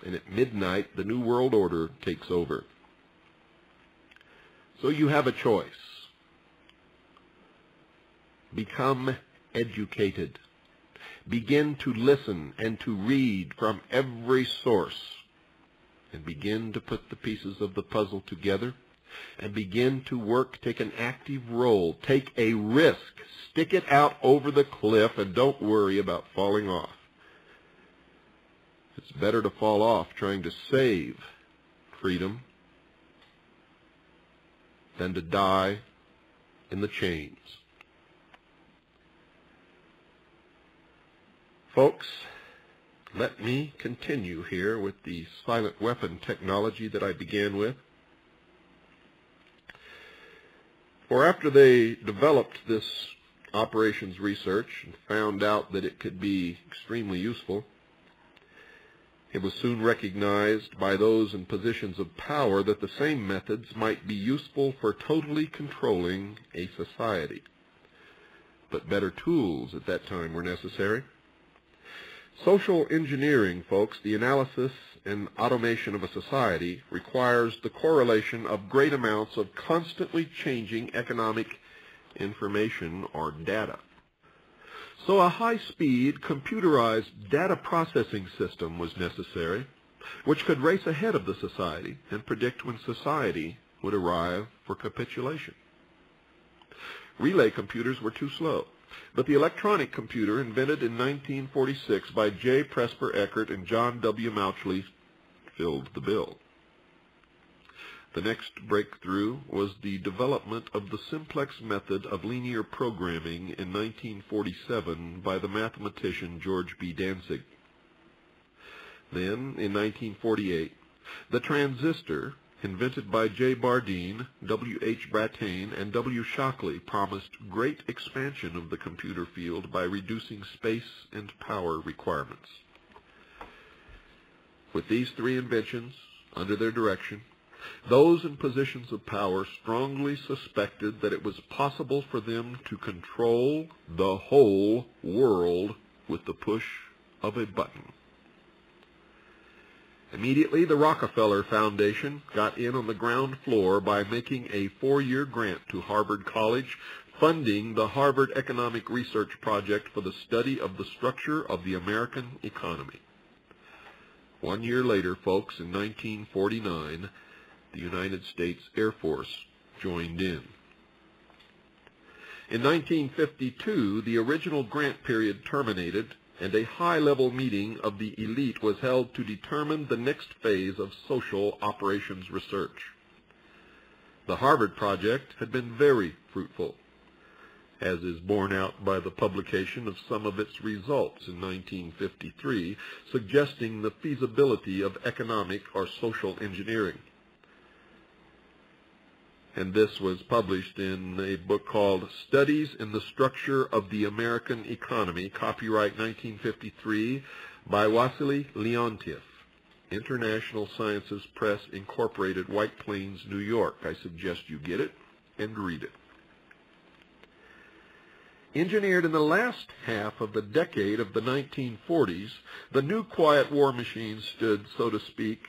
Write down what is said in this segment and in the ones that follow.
and at midnight the New World Order takes over. So you have a choice. Become educated. Begin to listen and to read from every source, and begin to put the pieces of the puzzle together, and begin to work, take an active role, take a risk, stick it out over the cliff, and don't worry about falling off. It's better to fall off trying to save freedom than to die in the chains. Folks, let me continue here with the silent weapon technology that I began with. For after they developed this operations research and found out that it could be extremely useful, it was soon recognized by those in positions of power that the same methods might be useful for totally controlling a society. But better tools at that time were necessary. Social engineering, folks, the analysis and automation of a society, requires the correlation of great amounts of constantly changing economic information or data. So a high-speed, computerized data processing system was necessary, which could race ahead of the society and predict when society would arrive for capitulation. Relay computers were too slow, but the electronic computer, invented in 1946 by J. Presper Eckert and John W. Mauchly, filled the bill. The next breakthrough was the development of the simplex method of linear programming in 1947 by the mathematician George B. Dantzig. Then, in 1948, the transistor, invented by J. Bardeen, W. H. Brattain, and W. Shockley, promised great expansion of the computer field by reducing space and power requirements. With these three inventions under their direction, those in positions of power strongly suspected that it was possible for them to control the whole world with the push of a button. Immediately, the Rockefeller Foundation got in on the ground floor by making a 4-year grant to Harvard College, funding the Harvard Economic Research Project for the study of the structure of the American economy. 1 year later, folks, in 1949, the United States Air Force joined in. In 1952, the original grant period terminated, and a high-level meeting of the elite was held to determine the next phase of social operations research. The Harvard Project had been very fruitful, as is borne out by the publication of some of its results in 1953, suggesting the feasibility of economic or social engineering. And this was published in a book called Studies in the Structure of the American Economy, copyright 1953, by Wassily Leontief, International Sciences Press, Incorporated, White Plains, New York. I suggest you get it and read it. Engineered in the last half of the decade of the 1940s, the new quiet war machine stood, so to speak,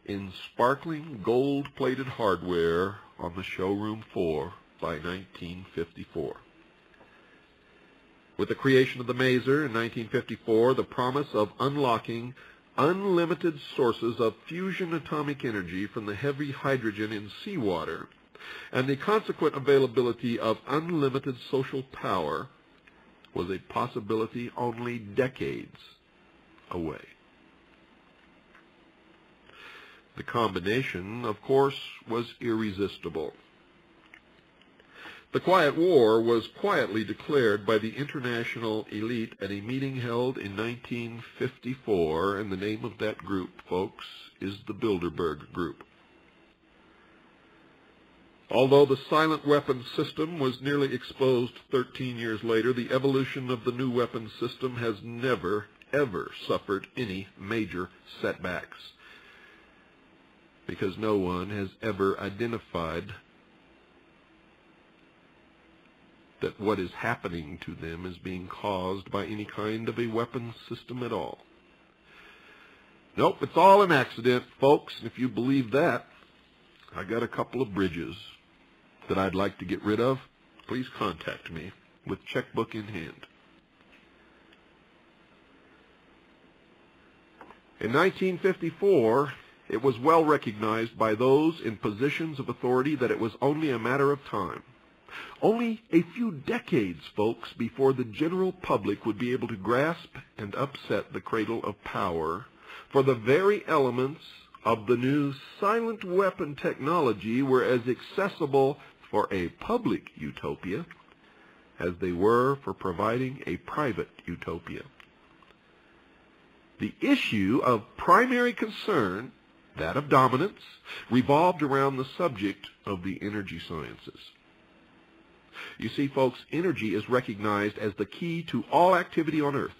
in sparkling gold-plated hardware on the showroom floor by 1954. With the creation of the Maser in 1954, the promise of unlocking unlimited sources of fusion atomic energy from the heavy hydrogen in seawater and the consequent availability of unlimited social power was a possibility only decades away. The combination, of course, was irresistible. The Quiet War was quietly declared by the international elite at a meeting held in 1954, and the name of that group, folks, is the Bilderberg Group. Although the silent weapons system was nearly exposed 13 years later, the evolution of the new weapons system has never, ever suffered any major setbacks, because no one has ever identified that what is happening to them is being caused by any kind of a weapons system at all. Nope, it's all an accident, folks. And if you believe that, I got a couple of bridges that I'd like to get rid of. Please contact me with checkbook in hand. In 1954, it was well recognized by those in positions of authority that it was only a matter of time. Only a few decades, folks, before the general public would be able to grasp and upset the cradle of power, for the very elements of the new silent weapon technology were as accessible for a public utopia as they were for providing a private utopia. The issue of primary concern, that of dominance, revolved around the subject of the energy sciences. You see, folks, energy is recognized as the key to all activity on Earth.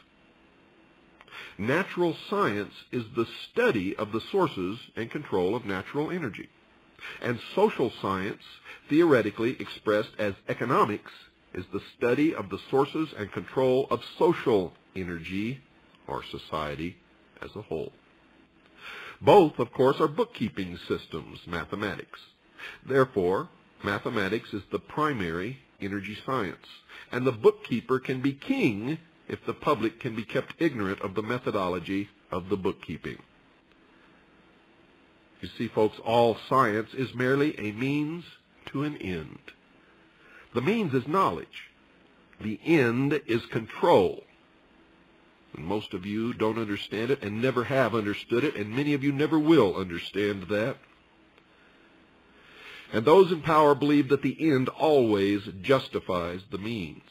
Natural science is the study of the sources and control of natural energy. And social science, theoretically expressed as economics, is the study of the sources and control of social energy, or society as a whole. Both, of course, are bookkeeping systems, mathematics. Therefore, mathematics is the primary energy science, and the bookkeeper can be king if the public can be kept ignorant of the methodology of the bookkeeping. You see, folks, all science is merely a means to an end. The means is knowledge. The end is control. And most of you don't understand it and never have understood it, and many of you never will understand that. And those in power believe that the end always justifies the means.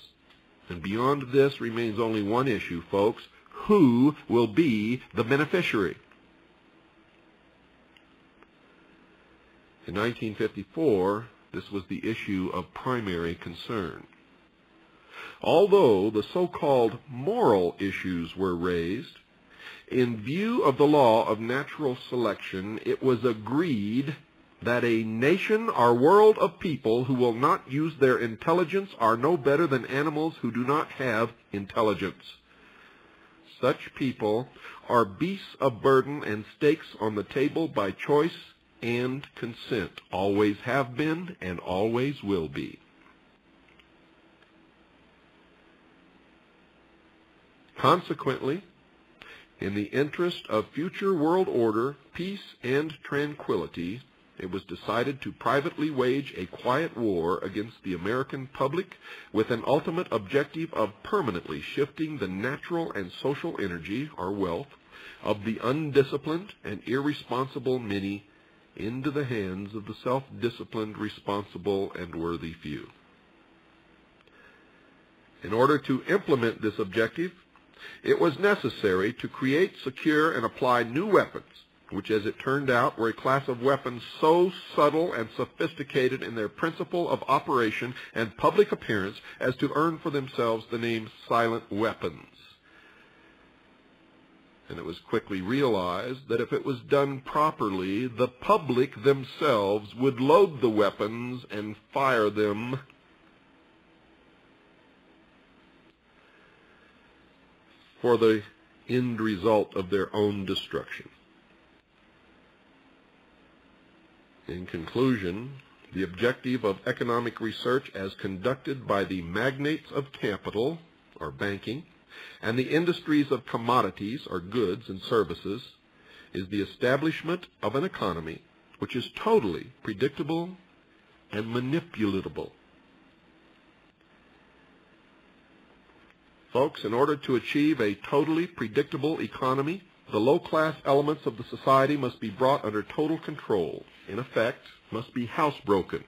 And beyond this remains only one issue, folks. Who will be the beneficiary? In 1954, this was the issue of primary concern. Although the so-called moral issues were raised, in view of the law of natural selection, it was agreed that a nation or world of people who will not use their intelligence are no better than animals who do not have intelligence. Such people are beasts of burden and stakes on the table by choice and consent, always have been and always will be. Consequently, in the interest of future world order, peace, and tranquility, it was decided to privately wage a quiet war against the American public with an ultimate objective of permanently shifting the natural and social energy, or wealth, of the undisciplined and irresponsible many into the hands of the self-disciplined, responsible, and worthy few. In order to implement this objective, it was necessary to create, secure, and apply new weapons, which, as it turned out, were a class of weapons so subtle and sophisticated in their principle of operation and public appearance as to earn for themselves the name silent weapons. And it was quickly realized that if it was done properly, the public themselves would load the weapons and fire them for the end result of their own destruction. In conclusion, the objective of economic research as conducted by the magnates of capital, or banking, and the industries of commodities, or goods and services, is the establishment of an economy which is totally predictable and manipulatable. Folks, in order to achieve a totally predictable economy, the low-class elements of the society must be brought under total control. In effect, must be housebroken,